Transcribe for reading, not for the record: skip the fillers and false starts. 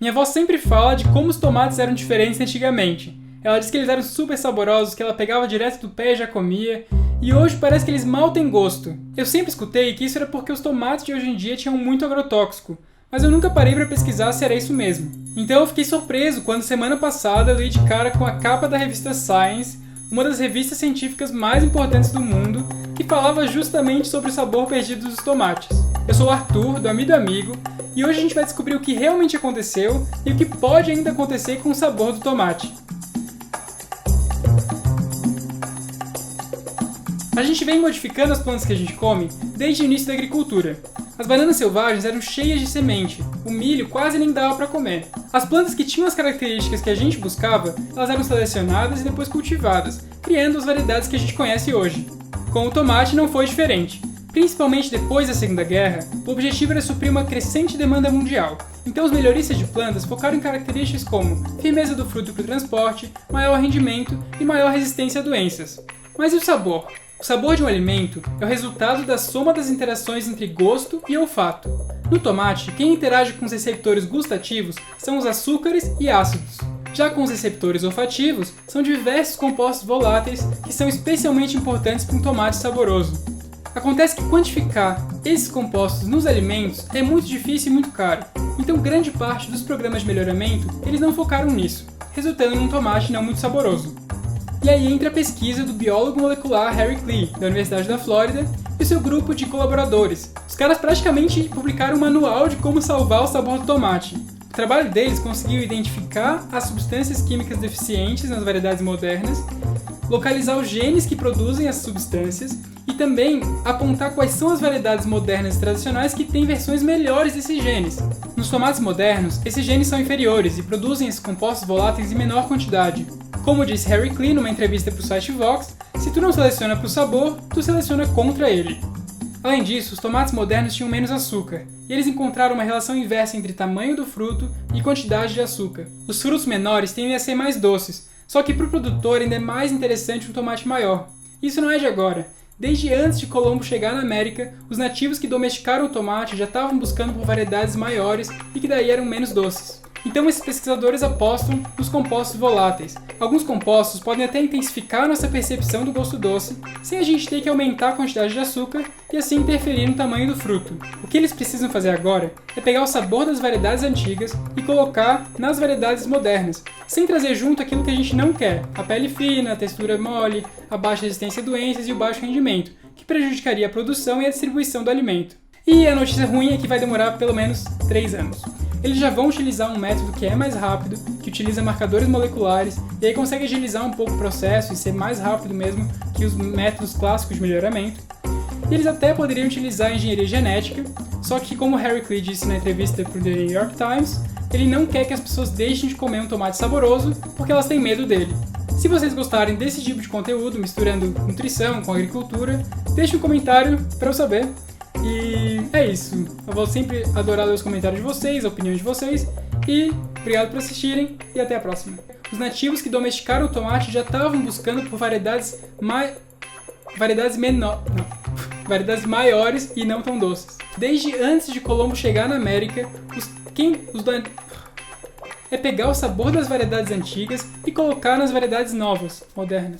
Minha avó sempre fala de como os tomates eram diferentes antigamente. Ela diz que eles eram super saborosos, que ela pegava direto do pé e já comia, e hoje parece que eles mal têm gosto. Eu sempre escutei que isso era porque os tomates de hoje em dia tinham muito agrotóxico, mas eu nunca parei para pesquisar se era isso mesmo. Então eu fiquei surpreso quando semana passada eu dei de cara com a capa da revista Science, uma das revistas científicas mais importantes do mundo, que falava justamente sobre o sabor perdido dos tomates. Eu sou o Arthur, do Amigo, e hoje a gente vai descobrir o que realmente aconteceu e o que pode ainda acontecer com o sabor do tomate. A gente vem modificando as plantas que a gente come desde o início da agricultura. As bananas selvagens eram cheias de semente, o milho quase nem dava para comer. As plantas que tinham as características que a gente buscava, elas eram selecionadas e depois cultivadas, criando as variedades que a gente conhece hoje. Com o tomate não foi diferente. Principalmente depois da Segunda Guerra, o objetivo era suprir uma crescente demanda mundial. Então os melhoristas de plantas focaram em características como firmeza do fruto para o transporte, maior rendimento e maior resistência a doenças. Mas e o sabor? O sabor de um alimento é o resultado da soma das interações entre gosto e olfato. No tomate, quem interage com os receptores gustativos são os açúcares e ácidos. Já com os receptores olfativos, são diversos compostos voláteis que são especialmente importantes para um tomate saboroso. Acontece que quantificar esses compostos nos alimentos é muito difícil e muito caro, então grande parte dos programas de melhoramento eles não focaram nisso, resultando num tomate não muito saboroso. E aí entra a pesquisa do biólogo molecular Harry Klee, da Universidade da Flórida, e seu grupo de colaboradores. Os caras praticamente publicaram um manual de como salvar o sabor do tomate. O trabalho deles conseguiu identificar as substâncias químicas deficientes nas variedades modernas, localizar os genes que produzem essas substâncias e também apontar quais são as variedades modernas e tradicionais que têm versões melhores desses genes. Nos tomates modernos, esses genes são inferiores e produzem esses compostos voláteis em menor quantidade. Como disse Harry Klee numa entrevista para o site Vox, se tu não seleciona para o sabor, tu seleciona contra ele. Além disso, os tomates modernos tinham menos açúcar, e eles encontraram uma relação inversa entre tamanho do fruto e quantidade de açúcar. Os frutos menores tendem a ser mais doces, só que para o produtor ainda é mais interessante um tomate maior. Isso não é de agora. Desde antes de Colombo chegar na América, os nativos que domesticaram o tomate já estavam buscando por variedades maiores e que daí eram menos doces. Então esses pesquisadores apostam nos compostos voláteis. Alguns compostos podem até intensificar nossa percepção do gosto doce, sem a gente ter que aumentar a quantidade de açúcar e assim interferir no tamanho do fruto. O que eles precisam fazer agora é pegar o sabor das variedades antigas e colocar nas variedades modernas, sem trazer junto aquilo que a gente não quer, a pele fina, a textura mole, a baixa resistência a doenças e o baixo rendimento, que prejudicaria a produção e a distribuição do alimento. E a notícia ruim é que vai demorar pelo menos 3 anos. Eles já vão utilizar um método que é mais rápido, que utiliza marcadores moleculares, e aí consegue agilizar um pouco o processo e ser mais rápido mesmo que os métodos clássicos de melhoramento. E eles até poderiam utilizar a engenharia genética, só que como Harry Klee disse na entrevista para o The New York Times, ele não quer que as pessoas deixem de comer um tomate saboroso porque elas têm medo dele. Se vocês gostarem desse tipo de conteúdo, misturando nutrição com agricultura, deixe um comentário para eu saber. E é isso. Eu vou sempre adorar ler os comentários de vocês, a opinião de vocês. E obrigado por assistirem e até a próxima. Os nativos que domesticaram o tomate já estavam buscando por variedades maiores e não tão doces. Desde antes de Colombo chegar na América, é pegar o sabor das variedades antigas e colocar nas variedades novas, modernas.